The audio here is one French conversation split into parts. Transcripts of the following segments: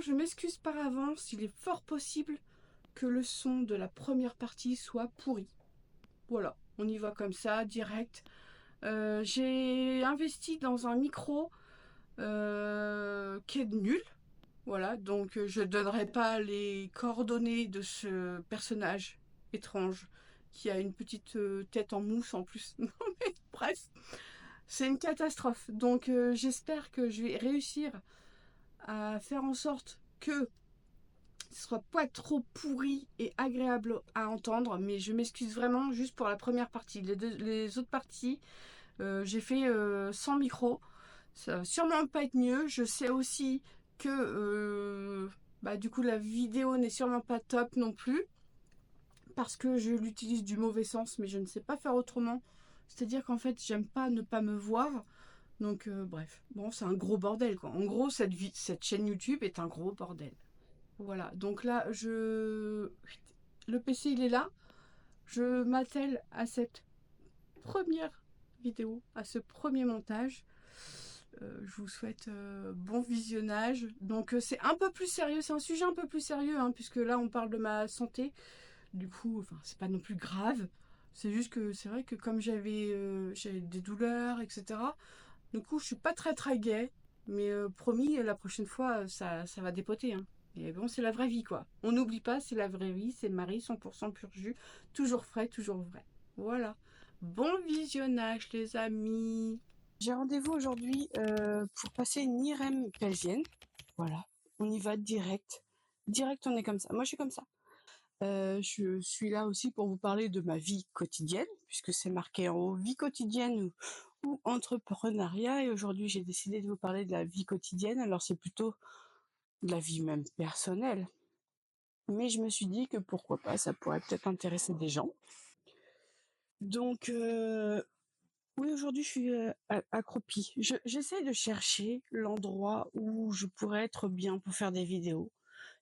Je m'excuse par avance, il est fort possible que le son de la première partie soit pourri. Voilà, on y va comme ça, direct. J'ai investi dans un micro qui est nul. Voilà, donc je donnerai pas les coordonnées de ce personnage étrange qui a une petite tête en mousse en plus. Non mais bref, c'est une catastrophe. Donc j'espère que je vais réussir à faire en sorte que ce soit pas trop pourri et agréable à entendre, mais je m'excuse vraiment juste pour la première partie. Les autres parties, j'ai fait sans micro. Ça va sûrement pas être mieux. Je sais aussi que du coup la vidéo n'est sûrement pas top non plus parce que je l'utilise du mauvais sens, mais je ne sais pas faire autrement. C'est-à-dire qu'en fait, j'aime pas ne pas me voir. Donc bref, bon, c'est un gros bordel quoi. En gros, cette chaîne YouTube est un gros bordel. Voilà, donc là, le PC il est là. Je m'attelle à cette première vidéo, à ce premier montage. Je vous souhaite bon visionnage. Donc c'est un peu plus sérieux, c'est un sujet un peu plus sérieux, hein, puisque là on parle de ma santé. Du coup, enfin, c'est pas non plus grave. C'est juste que c'est vrai que comme j'avais des douleurs, etc. Du coup, je suis pas très très gaie. Mais promis, la prochaine fois, ça va dépoter, hein. Et bon, c'est la vraie vie, quoi. On n'oublie pas, c'est la vraie vie, c'est Marie, 100% pur jus. Toujours frais, toujours vrai. Voilà. Bon visionnage, les amis. J'ai rendez-vous aujourd'hui pour passer une IRM pelvienne. Voilà. On y va direct. Direct, on est comme ça. Moi, je suis comme ça. Je suis là aussi pour vous parler de ma vie quotidienne, puisque c'est marqué en haut vie quotidienne ou entrepreneuriat. Et aujourd'hui, j'ai décidé de vous parler de la vie quotidienne. Alors, c'est plutôt de la vie même personnelle. Mais je me suis dit que pourquoi pas, ça pourrait peut-être intéresser des gens. Donc, oui, aujourd'hui, je suis accroupie. J'essaie de chercher l'endroit où je pourrais être bien pour faire des vidéos.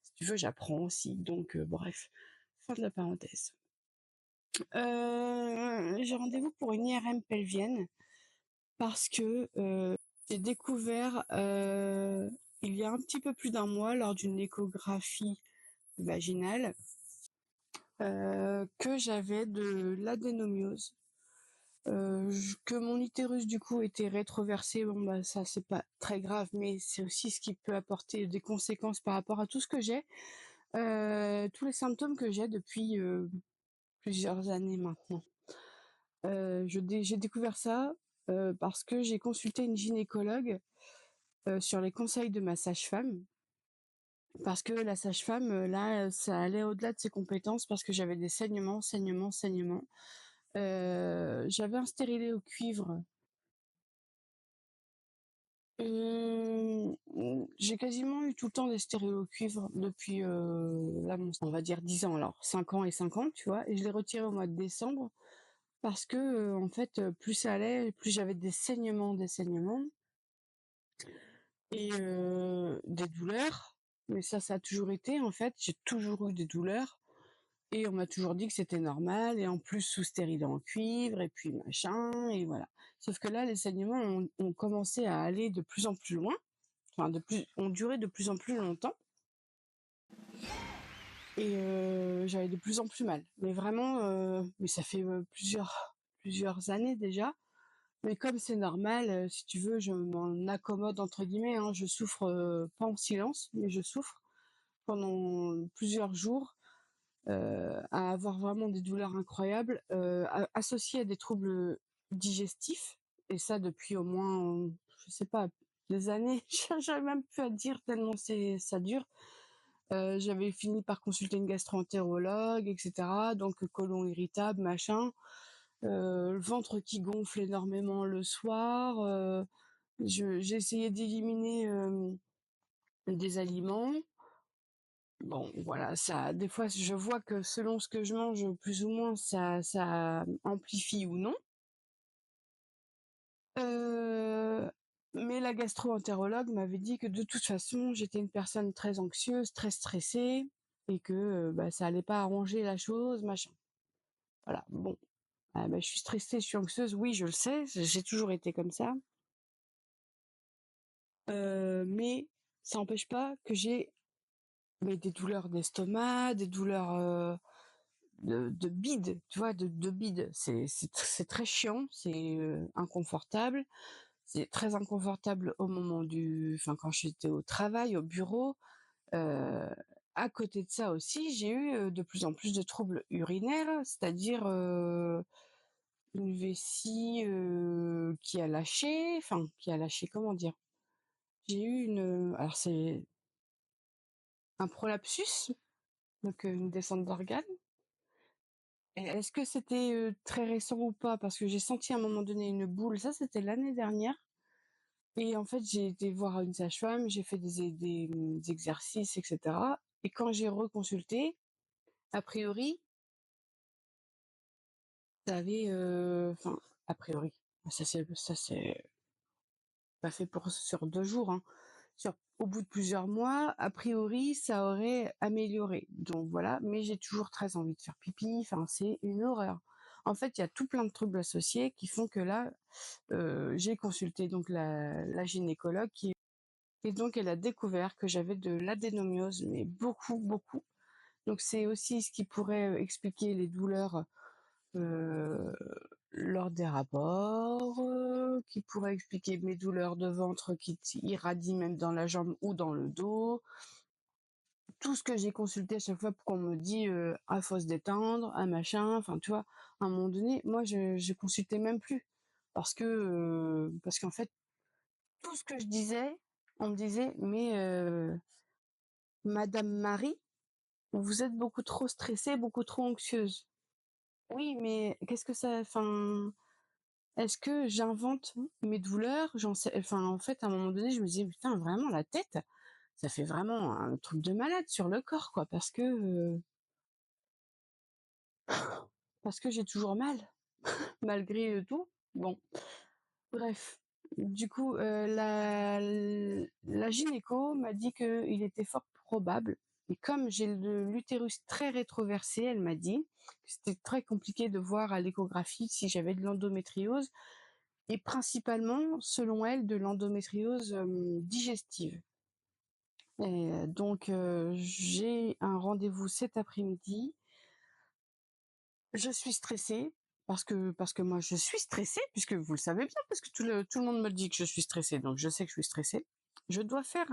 Si tu veux, j'apprends aussi. Donc, bref, fin de la parenthèse. J'ai rendez-vous pour une IRM pelvienne parce que j'ai découvert il y a un petit peu plus d'un mois lors d'une échographie vaginale que j'avais de l'adénomiose. Que mon utérus du coup était rétroversé, bon bah ça c'est pas très grave, mais c'est aussi ce qui peut apporter des conséquences par rapport à tout ce que j'ai, tous les symptômes que j'ai depuis plusieurs années maintenant. J'ai découvert ça parce que j'ai consulté une gynécologue sur les conseils de ma sage-femme. Parce que la sage-femme, là, ça allait au-delà de ses compétences parce que j'avais des saignements. J'avais un stérilet au cuivre. J'ai quasiment eu tout le temps des stériles au cuivre depuis, là, on va dire 10 ans alors, 5 ans et 5 ans, tu vois? Et je l'ai retiré au mois de décembre parce que, en fait, plus ça allait, plus j'avais des saignements et des douleurs. Mais ça a toujours été, en fait, j'ai toujours eu des douleurs et on m'a toujours dit que c'était normal et en plus sous stérilet en cuivre et puis machin et voilà. Sauf que là, les saignements ont commencé à aller de plus en plus loin, enfin ont duré de plus en plus longtemps et j'avais de plus en plus mal. Mais vraiment, mais ça fait plusieurs années déjà. Mais comme c'est normal, si tu veux, je m'en accommode entre guillemets, hein. Je souffre pas en silence, mais je souffre pendant plusieurs jours à avoir vraiment des douleurs incroyables associées à des troubles digestifs. Et ça depuis au moins, je sais pas, des années. J'arrive même plus à dire tellement ça dure. J'avais fini par consulter une gastro-entérologue, etc. Donc côlon irritable, machin. Le ventre qui gonfle énormément le soir. J'ai essayé d'éliminer des aliments. Bon, voilà, ça, des fois, je vois que selon ce que je mange, plus ou moins, ça amplifie ou non. Mais la gastro-entérologue m'avait dit que de toute façon, j'étais une personne très anxieuse, très stressée, et que ça allait pas arranger la chose, machin. Voilà, bon. Ah, je suis stressée, je suis anxieuse, oui, je le sais, j'ai toujours été comme ça. Mais ça n'empêche pas que j'ai mais des douleurs d'estomac, des douleurs de bide, tu vois, de bide. C'est très chiant, c'est inconfortable. C'est très inconfortable au moment enfin, quand j'étais au travail, au bureau. Euh, à côté de ça aussi, j'ai eu de plus en plus de troubles urinaires, c'est-à-dire une vessie qui a lâché, comment dire? J'ai eu alors c'est un prolapsus, donc une descente d'organes. Est-ce que c'était très récent ou pas? Parce que j'ai senti à un moment donné une boule, ça c'était l'année dernière. Et en fait, j'ai été voir une sage-femme, j'ai fait des exercices, etc. Et quand j'ai reconsulté, a priori, ça avait, enfin, a priori, ça c'est pas fait sur 2 jours, hein. Au bout de plusieurs mois, a priori, ça aurait amélioré. Donc voilà, mais j'ai toujours très envie de faire pipi. Enfin, c'est une horreur. En fait, il y a tout plein de troubles associés qui font que là, j'ai consulté donc la gynécologue et donc elle a découvert que j'avais de l'adénomiose, mais beaucoup, beaucoup. Donc c'est aussi ce qui pourrait expliquer les douleurs euh, lors des rapports, qui pourrait expliquer mes douleurs de ventre qui irradient même dans la jambe ou dans le dos. Tout ce que j'ai consulté à chaque fois pour qu'on me dit ah faut se détendre, ah machin, enfin tu vois, à un moment donné, moi je consultais même plus parce qu'en fait tout ce que je disais, on me disait mais Madame Marie, vous êtes beaucoup trop stressée, beaucoup trop anxieuse. Oui, mais qu'est-ce que ça, enfin, est-ce que j'invente mes douleurs? J'en sais, enfin en fait à un moment donné je me disais putain vraiment la tête, ça fait vraiment un truc de malade sur le corps quoi parce que j'ai toujours mal, malgré tout. Bon, bref. Du coup, la gynéco m'a dit qu'il était fort probable, et comme j'ai l'utérus très rétroversé, elle m'a dit que c'était très compliqué de voir à l'échographie si j'avais de l'endométriose, et principalement, selon elle, de l'endométriose digestive. Et donc, j'ai un rendez-vous cet après-midi. Je suis stressée parce que moi je suis stressée, puisque vous le savez bien, parce que tout le monde me dit que je suis stressée, donc je sais que je suis stressée. Je dois faire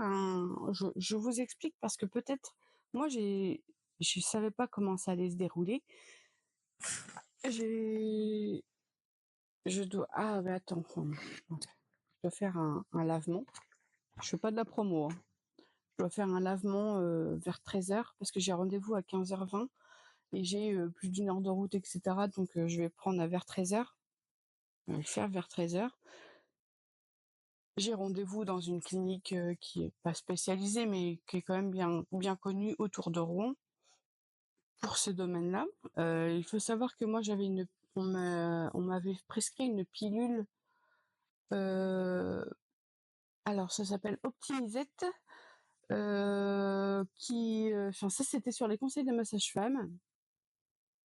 je vous explique parce que peut-être moi je savais pas comment ça allait se dérouler. J'ai je dois mais attends, je dois faire un lavement. Je fais pas de la promo, hein. Je dois faire un lavement vers 13h parce que j'ai rendez-vous à 15h20 et j'ai plus d'une heure de route, etc. Donc je vais prendre à vers 13h. Le faire vers 13h. J'ai rendez-vous dans une clinique qui est pas spécialisée, mais qui est quand même bien connue autour de Rouen pour ce domaine-là. Il faut savoir que moi on m'avait prescrit une pilule. euh, alors ça s'appelle Optimisette, enfin ça c'était sur les conseils de ma sage-femme.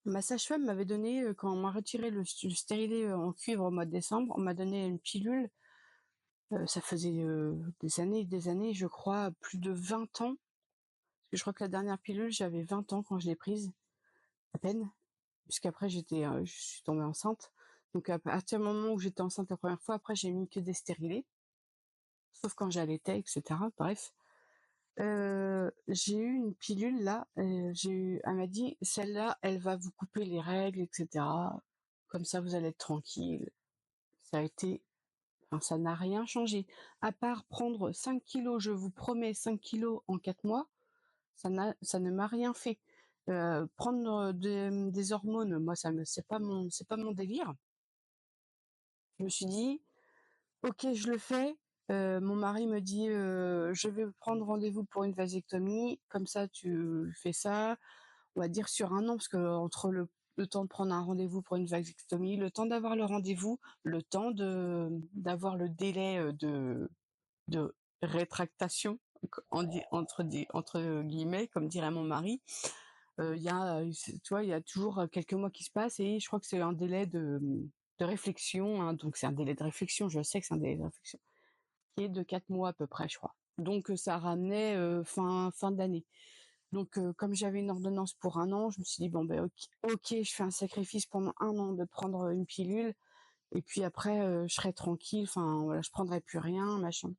Ma sage-femme m'avait donné, quand on m'a retiré le stérilet en cuivre au mois de décembre, on m'a donné une pilule. Ça faisait des années, je crois, plus de 20 ans. Parce que je crois que la dernière pilule, j'avais 20 ans quand je l'ai prise, à peine. Puisqu'après, je suis tombée enceinte. Donc à partir du moment où j'étais enceinte la première fois, après, j'ai mis que des stérilés. Sauf quand j'allaitais, etc. Bref. J'ai eu une pilule là. Elle m'a dit, celle-là, elle va vous couper les règles, etc. Comme ça, vous allez être tranquille. Ça a été Enfin, ça n'a rien changé. À part prendre 5 kilos, je vous promets 5 kilos en 4 mois, ça ne m'a rien fait. Prendre des hormones, moi, c'est pas mon délire. Je me suis dit, ok, je le fais. Mon mari me dit, je vais prendre rendez-vous pour une vasectomie. Comme ça, tu fais ça. On va dire sur un an, parce que entre le temps de prendre un rendez-vous pour une vasectomie, le temps d'avoir le rendez-vous, le temps d'avoir le délai de rétractation, entre guillemets, comme dirait mon mari. Il y a, tu vois, il y a toujours quelques mois qui se passent et je crois que c'est un délai de réflexion, hein, donc c'est un délai de réflexion, je sais que c'est un délai de réflexion, qui est de 4 mois à peu près, je crois. Donc ça ramenait fin d'année. Donc, comme j'avais une ordonnance pour 1 an, je me suis dit: «Bon, ben, OK, je fais un sacrifice pendant 1 an de prendre, une pilule et puis après, je serai tranquille, enfin, voilà, je prendrai plus rien, machin».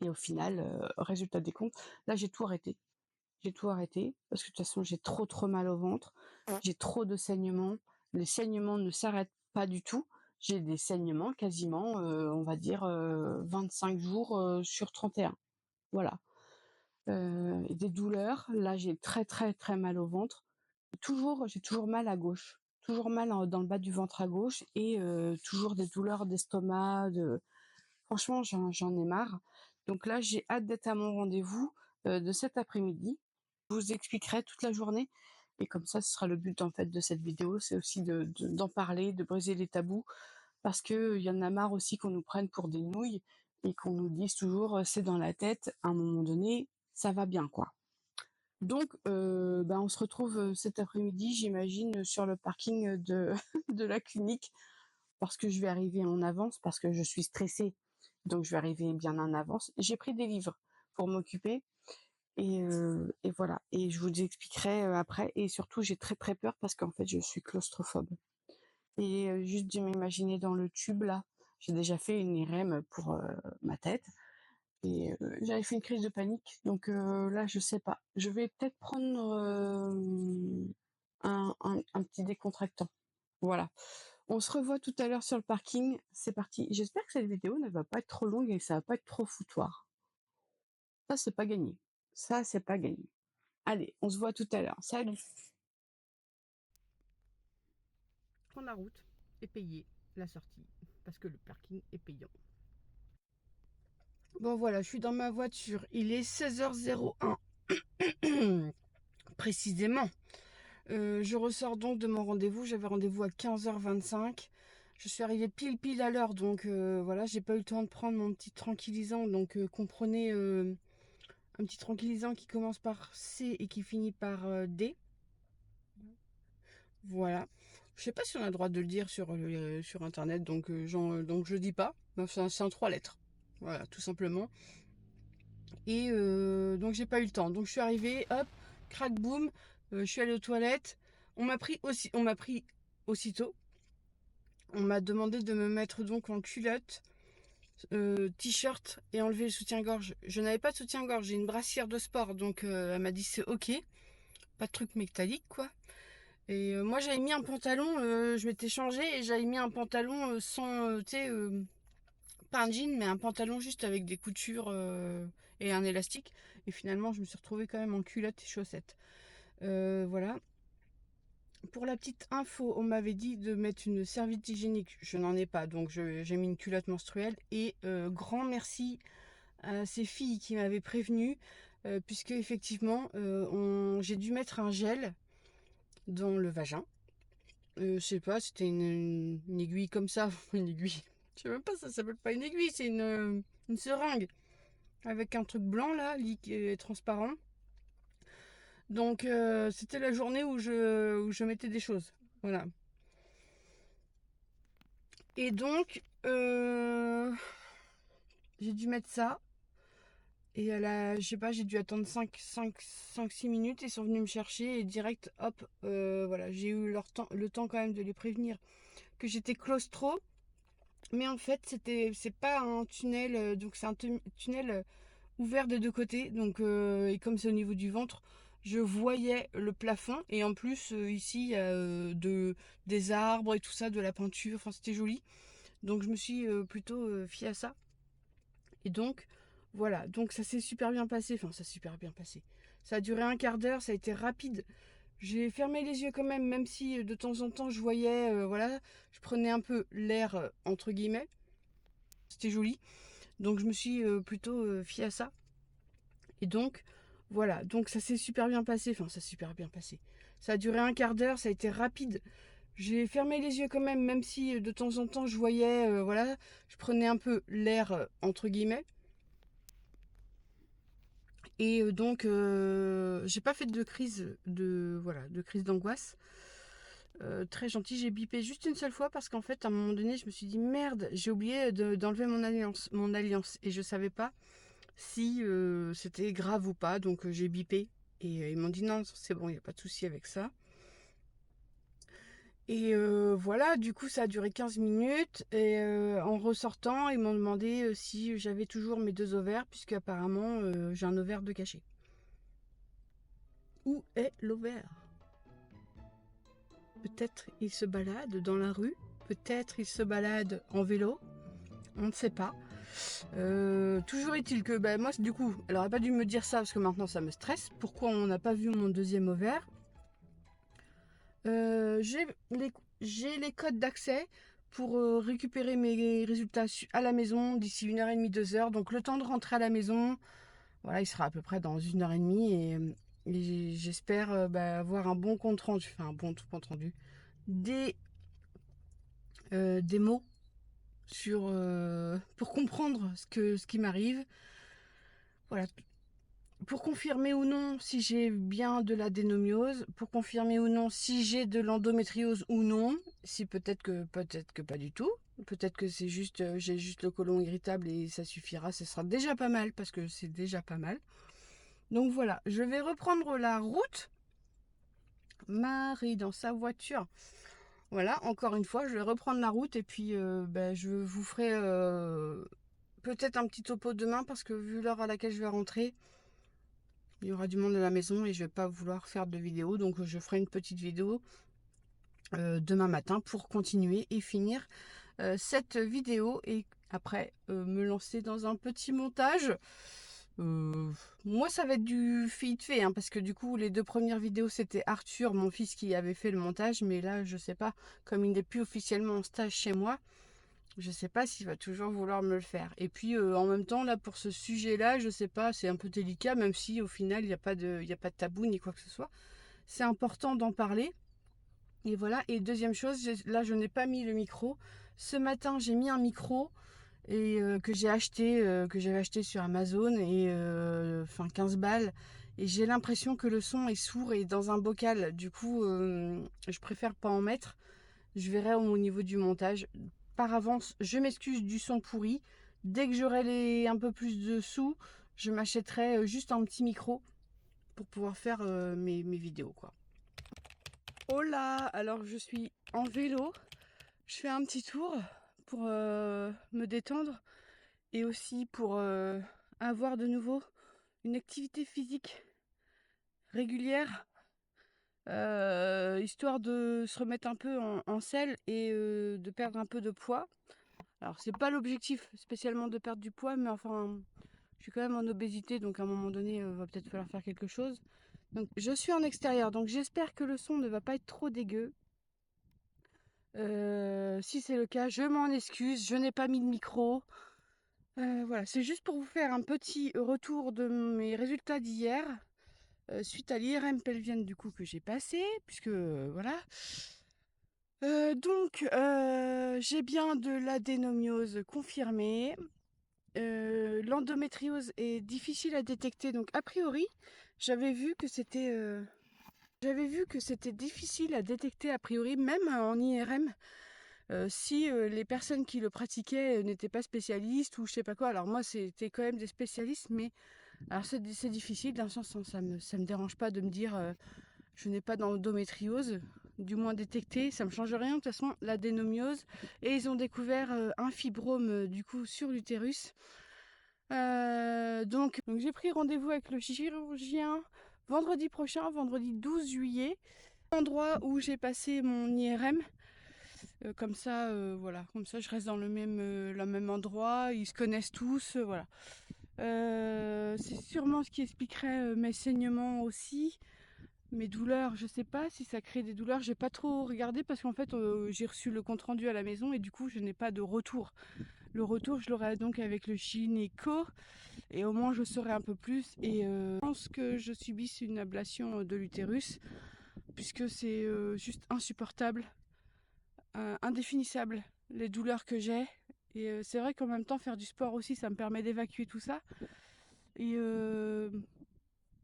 Et au final, résultat des comptes, là, j'ai tout arrêté. J'ai tout arrêté parce que de toute façon, j'ai trop mal au ventre, j'ai trop de saignements. Les saignements ne s'arrêtent pas du tout. J'ai des saignements quasiment, on va dire, 25 jours, sur 31. Voilà. Et des douleurs, là, j'ai très mal au ventre. J'ai toujours mal à gauche, toujours mal dans le bas du ventre à gauche et toujours des douleurs d'estomac, franchement, j'en ai marre. Donc là, j'ai hâte d'être à mon rendez-vous, de cet après-midi. Je vous expliquerai toute la journée et comme ça, ce sera le but, en fait, de cette vidéo, c'est aussi d'en parler, de briser les tabous parce qu'il y en a marre aussi qu'on nous prenne pour des nouilles et qu'on nous dise toujours, «C'est dans la tête», à un moment donné, ça va bien, quoi. Donc, on se retrouve, cet après-midi, j'imagine, sur le parking, de de la clinique parce que je vais arriver en avance, parce que je suis stressée, donc je vais arriver bien en avance. J'ai pris des livres pour m'occuper et voilà et je vous expliquerai, après et surtout j'ai très peur parce qu'en fait je suis claustrophobe et juste de m'imaginer dans le tube là, j'ai déjà fait une IRM pour, ma tête et j'avais fait une crise de panique donc là je sais pas. Je vais peut-être prendre, un petit décontractant. Voilà. On se revoit tout à l'heure sur le parking. C'est parti. J'espère que cette vidéo ne va pas être trop longue et que ça va pas être trop foutoir. Ça, c'est pas gagné. Ça, c'est pas gagné. Allez, on se voit tout à l'heure. Salut. Prendre la route et payer la sortie parce que le parking est payant. Bon voilà, je suis dans ma voiture. Il est 16h01 précisément. Je ressors donc de mon rendez-vous. J'avais rendez-vous à 15h25. Je suis arrivée pile à l'heure, donc voilà, j'ai pas eu le temps de prendre mon petit tranquillisant. Donc comprenez un petit tranquillisant qui commence par C et qui finit par D. Voilà. Je sais pas si on a le droit de le dire sur internet, donc je le dis pas. C'est en 3 lettres. Voilà, tout simplement. Et donc j'ai pas eu le temps. Donc je suis arrivée, hop, crac boum, je suis allée aux toilettes. On m'a pris aussitôt. On m'a demandé de me mettre donc en culotte, t-shirt et enlever le soutien-gorge. Je n'avais pas de soutien-gorge, j'ai une brassière de sport, donc elle m'a dit c'est ok, pas de truc métallique quoi. Et moi j'avais mis un pantalon, je m'étais changée et j'avais mis un pantalon sans, tu sais, pas un jean mais un pantalon juste avec des coutures et un élastique. Et finalement je me suis retrouvée quand même en culotte et chaussettes. Voilà. Pour la petite info, on m'avait dit de mettre une serviette hygiénique. Je n'en ai pas, donc j'ai mis une culotte menstruelle. Et grand merci à ces filles qui m'avaient prévenu, puisque effectivement, j'ai dû mettre un gel dans le vagin. Je sais pas, c'était une aiguille comme ça, une aiguille. Je sais même pas, ça s'appelle pas une aiguille, c'est une seringue avec un truc blanc là, transparent. Donc c'était la journée où je mettais des choses. Voilà. Et donc, j'ai dû mettre ça. Et je sais pas, j'ai dû attendre 5-6 minutes. Ils sont venus me chercher et direct, hop, voilà, j'ai eu le temps quand même de les prévenir que j'étais claustro. Mais en fait, c'est pas un tunnel, donc c'est un tunnel ouvert des deux côtés. Donc, et comme c'est au niveau du ventre, je voyais le plafond. Et en plus, ici, il y a des arbres et tout ça, de la peinture. Enfin, c'était joli. Donc, je me suis plutôt fiée à ça. Et donc, voilà. Donc, ça s'est super bien passé. Enfin, ça s'est super bien passé. Ça a duré un quart d'heure. Ça a été rapide. J'ai fermé les yeux quand même, même si de temps en temps, je voyais, voilà, je prenais un peu l'air, entre guillemets. C'était joli. Donc, je me suis plutôt fiée à ça. Et donc, voilà. Donc, ça s'est super bien passé. Enfin, ça s'est super bien passé. Ça a duré un quart d'heure. Ça a été rapide. J'ai fermé les yeux quand même, même si de temps en temps je voyais, voilà, je prenais un peu l'air, entre guillemets. Et donc, j'ai pas fait de crise de crise d'angoisse. Très gentil, j'ai bipé juste une seule fois parce qu'en fait, à un moment donné, je me suis dit merde, j'ai oublié d'enlever mon alliance et je savais pas si c'était grave ou pas, donc j'ai bipé. Et ils m'ont dit non, c'est bon, il n'y a pas de souci avec ça. Et voilà, du coup, ça a duré 15 minutes. Et en ressortant, ils m'ont demandé si j'avais toujours mes 2 ovaires, puisque apparemment, j'ai un ovaire de caché. Où est l'ovaire? Peut-être il se balade dans la rue, peut-être il se balade en vélo, on ne sait pas. Toujours est-il que moi, du coup, elle aurait pas dû me dire ça parce que maintenant ça me stresse. Pourquoi on n'a pas vu mon deuxième ovaire? J'ai les codes d'accès pour récupérer mes résultats à la maison d'ici 1h30, 2h. Donc le temps de rentrer à la maison, voilà, il sera à peu près dans 1h30 et j'espère avoir un bon compte rendu, enfin un bon compte rendu, des, des mots sur, pour comprendre ce qui m'arrive. Voilà, pour confirmer ou non si j'ai bien de l'adénomiose, pour confirmer ou non si j'ai de l'endométriose ou non, si peut-être que pas du tout, peut-être que c'est juste j'ai juste le côlon irritable et ça suffira, ce sera déjà pas mal parce que c'est déjà pas mal. Donc voilà, je vais reprendre la route. Marie dans sa voiture. Voilà, encore une fois, je vais reprendre la route et puis je vous ferai peut-être un petit topo demain parce que vu l'heure à laquelle je vais rentrer, il y aura du monde à la maison et je vais pas vouloir faire de vidéo. Donc je ferai une petite vidéo demain matin pour continuer et finir cette vidéo et après me lancer dans un petit montage. Moi ça va être du vite fait hein, parce que du coup les 2 premières vidéos c'était Arthur, mon fils, qui avait fait le montage, mais là je sais pas, comme il n'est plus officiellement en stage chez moi, je sais pas s'il va toujours vouloir me le faire. Et puis en même temps, là, pour ce sujet-là, je sais pas, c'est un peu délicat, même si au final, il y a pas de tabou ni quoi que ce soit. C'est important d'en parler. Et voilà. Et deuxième chose, là, je n'ai pas mis le micro. Ce matin, j'ai mis un micro et que j'avais acheté sur Amazon et enfin 15 balles. Et j'ai l'impression que le son est sourd et dans un bocal. Du coup, je préfère pas en mettre. Je verrai au niveau du montage. Par avance, je m'excuse du son pourri. Dès que j'aurai un peu plus de sous, je m'achèterai juste un petit micro pour pouvoir faire mes vidéos, quoi. Oh là, alors je suis en vélo. Je fais un petit tour pour me détendre et aussi pour avoir de nouveau une activité physique régulière, histoire de se remettre un peu en selle et de perdre un peu de poids. Alors, c'est pas l'objectif spécialement de perdre du poids, mais enfin, je suis quand même en obésité, donc à un moment donné, il va peut-être falloir faire quelque chose. Donc, je suis en extérieur, donc j'espère que le son ne va pas être trop dégueu. Si c'est le cas, je m'en excuse, je n'ai pas mis de micro. Voilà, c'est juste pour vous faire un petit retour de mes résultats d'hier, suite à l'IRM pelvienne du coup que j'ai passé, puisque voilà. J'ai bien de l'adénomiose confirmée. L'endométriose est difficile à détecter, donc a priori, j'avais vu que c'était difficile à détecter a priori, même en IRM, si les personnes qui le pratiquaient n'étaient pas spécialistes ou je sais pas quoi. Alors moi, c'était quand même des spécialistes, mais alors c'est difficile. Dans le sens, ça me dérange pas de me dire je n'ai pas d'endométriose, du moins détectée, ça me change rien. De toute façon, l'adénomiose, et ils ont découvert un fibrome du coup sur l'utérus. Donc j'ai pris rendez-vous avec le chirurgien vendredi prochain, vendredi 12 juillet, endroit où j'ai passé mon IRM. Comme ça, voilà, comme ça je reste dans le même endroit, ils se connaissent tous, voilà. C'est sûrement ce qui expliquerait mes saignements aussi, mes douleurs. Je sais pas si ça crée des douleurs, j'ai pas trop regardé parce qu'en fait j'ai reçu le compte rendu à la maison et du coup je n'ai pas de retour. Le retour, je l'aurai donc avec le gynéco et au moins je saurai un peu plus. Et je pense que je subisse une ablation de l'utérus puisque c'est juste insupportable, indéfinissable les douleurs que j'ai. Et c'est vrai qu'en même temps, faire du sport aussi, ça me permet d'évacuer tout ça. Et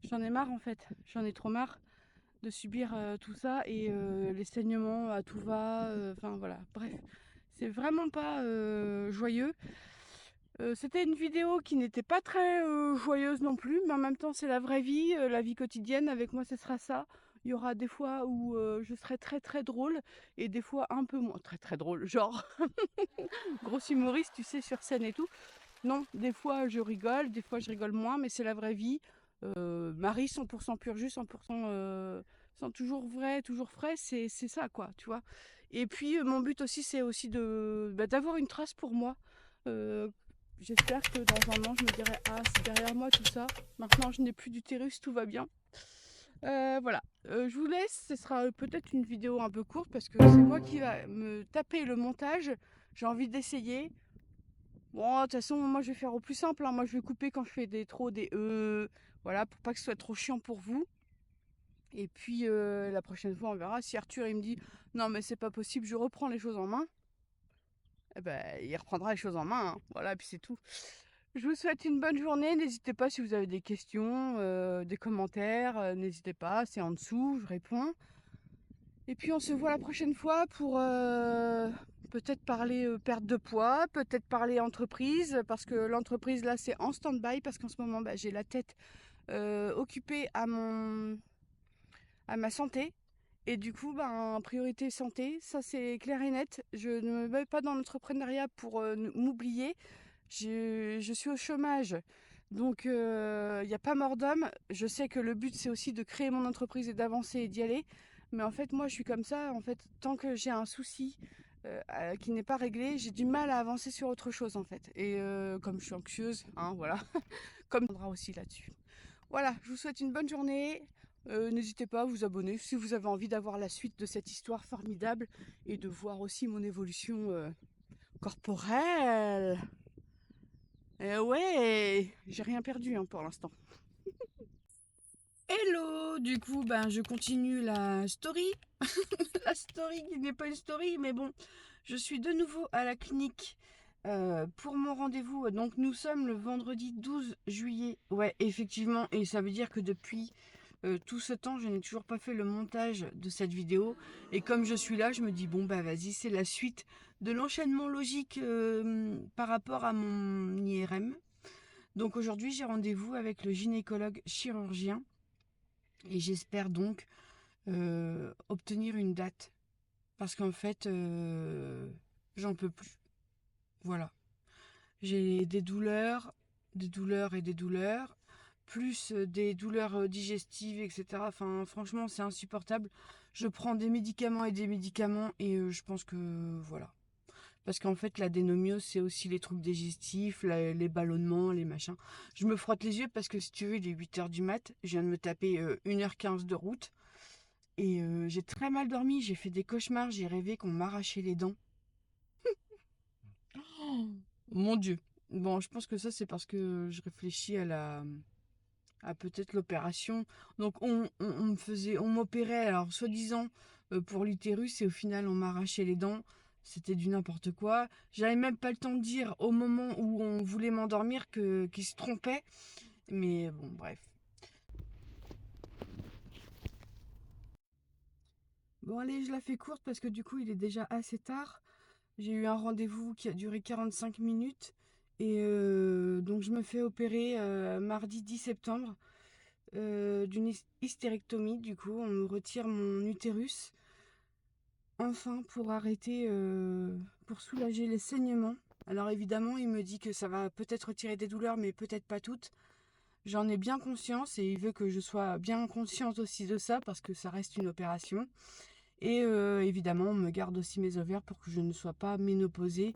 j'en ai marre en fait, j'en ai trop marre de subir tout ça et les saignements à tout va. Enfin voilà, bref, c'est vraiment pas joyeux. C'était une vidéo qui n'était pas très joyeuse non plus, mais en même temps c'est la vie quotidienne. Avec moi ce sera ça. Il y aura des fois où je serai très très drôle et des fois un peu moins très très drôle, genre grosse humoriste, tu sais, sur scène et tout. Non, des fois je rigole, des fois je rigole moins, mais c'est la vraie vie. Marie 100% pur jus, 100% sans toujours vrai, toujours frais, c'est ça quoi, tu vois. Et puis mon but aussi c'est aussi d'avoir une trace pour moi. Euh, J'espère que dans un an je me dirai ah c'est derrière moi tout ça. Maintenant je n'ai plus d'utérus, tout va bien. Voilà. Je vous laisse, ce sera peut-être une vidéo un peu courte parce que c'est moi qui va me taper le montage. J'ai envie d'essayer. Bon, de toute façon, moi je vais faire au plus simple, hein. Moi je vais couper quand je fais des voilà, pour pas que ce soit trop chiant pour vous. Et puis la prochaine fois, on verra. Si Arthur il me dit non, mais c'est pas possible, je reprends les choses en main, eh ben, il reprendra les choses en main, hein. Voilà, et puis c'est tout. Je vous souhaite une bonne journée. N'hésitez pas si vous avez des questions, des commentaires, n'hésitez pas, c'est en dessous, je réponds. Et puis on se voit la prochaine fois pour peut-être parler perte de poids, peut-être parler entreprise, parce que l'entreprise là c'est en stand-by, parce qu'en ce moment bah, j'ai la tête occupée à ma santé. Et du coup, ben, priorité santé, ça c'est clair et net. Je ne me mets pas dans l'entrepreneuriat pour m'oublier. Je suis au chômage, donc il n'y a pas mort d'homme. Je sais que le but c'est aussi de créer mon entreprise et d'avancer et d'y aller. Mais en fait, moi je suis comme ça. En fait, tant que j'ai un souci qui n'est pas réglé, j'ai du mal à avancer sur autre chose en fait. Et comme je suis anxieuse, hein, voilà, comme on viendra aussi là-dessus. Voilà, je vous souhaite une bonne journée. N'hésitez pas à vous abonner si vous avez envie d'avoir la suite de cette histoire formidable et de voir aussi mon évolution corporelle. Ouais, j'ai rien perdu hein, pour l'instant. Hello, du coup, ben je continue la story. La story qui n'est pas une story, mais bon, je suis de nouveau à la clinique pour mon rendez-vous. Donc nous sommes le vendredi 12 juillet. Ouais, effectivement, et ça veut dire que depuis tout ce temps, je n'ai toujours pas fait le montage de cette vidéo. Et comme je suis là, je me dis, bon, bah vas-y, c'est la suite de l'enchaînement logique par rapport à mon IRM. Donc aujourd'hui, j'ai rendez-vous avec le gynécologue chirurgien. Et j'espère donc obtenir une date. Parce qu'en fait, j'en peux plus. Voilà. J'ai des douleurs et des douleurs, plus des douleurs digestives, etc. Enfin, franchement, c'est insupportable. Je prends des médicaments et je pense que voilà. Parce qu'en fait, l'adénomiose, c'est aussi les troubles digestifs, les ballonnements, les machins. Je me frotte les yeux parce que si tu veux, il est 8 h du mat. Je viens de me taper 1 h 15 de route. Et j'ai très mal dormi. J'ai fait des cauchemars. J'ai rêvé qu'on m'arrachait les dents. Oh, mon Dieu. Bon, je pense que ça, c'est parce que je réfléchis à peut-être l'opération. Donc, on m'opérait, alors, soi-disant, pour l'utérus, et au final, on m'arrachait les dents. C'était du n'importe quoi. J'avais même pas le temps de dire au moment où on voulait m'endormir qu'ils se trompaient. Mais bon, bref. Bon, allez, je la fais courte parce que du coup, il est déjà assez tard. J'ai eu un rendez-vous qui a duré 45 minutes. Et donc, je me fais opérer mardi 10 septembre d'une hystérectomie. Du coup, on me retire mon utérus. Enfin, pour arrêter, pour soulager les saignements. Alors évidemment, il me dit que ça va peut-être retirer des douleurs, mais peut-être pas toutes. J'en ai bien conscience et il veut que je sois bien consciente aussi de ça parce que ça reste une opération. Et évidemment, on me garde aussi mes ovaires pour que je ne sois pas ménopausée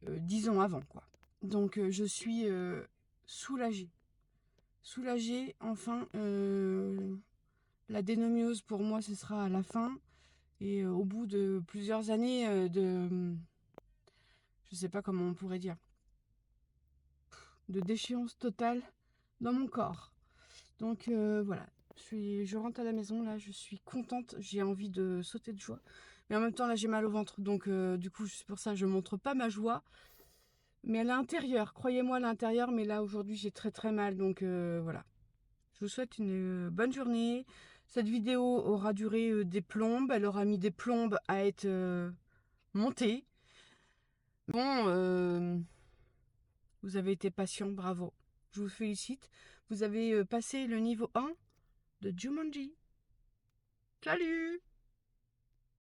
10 ans avant, quoi. Donc je suis soulagée. Soulagée, enfin, la dénomiose pour moi ce sera à la fin. Et au bout de plusieurs années je sais pas comment on pourrait dire, de déchéance totale dans mon corps. Donc voilà, je rentre à la maison, là, je suis contente, j'ai envie de sauter de joie. Mais en même temps, là, j'ai mal au ventre, donc du coup, c'est pour ça que je montre pas ma joie. Mais à l'intérieur, croyez-moi à l'intérieur, mais là, aujourd'hui, j'ai très très mal, donc voilà. Je vous souhaite une bonne journée. Cette vidéo aura duré des plombes, elle aura mis des plombes à être montée. Bon, Vous avez été patient, bravo. Je vous félicite. Vous avez passé le niveau 1 de Jumanji. Salut!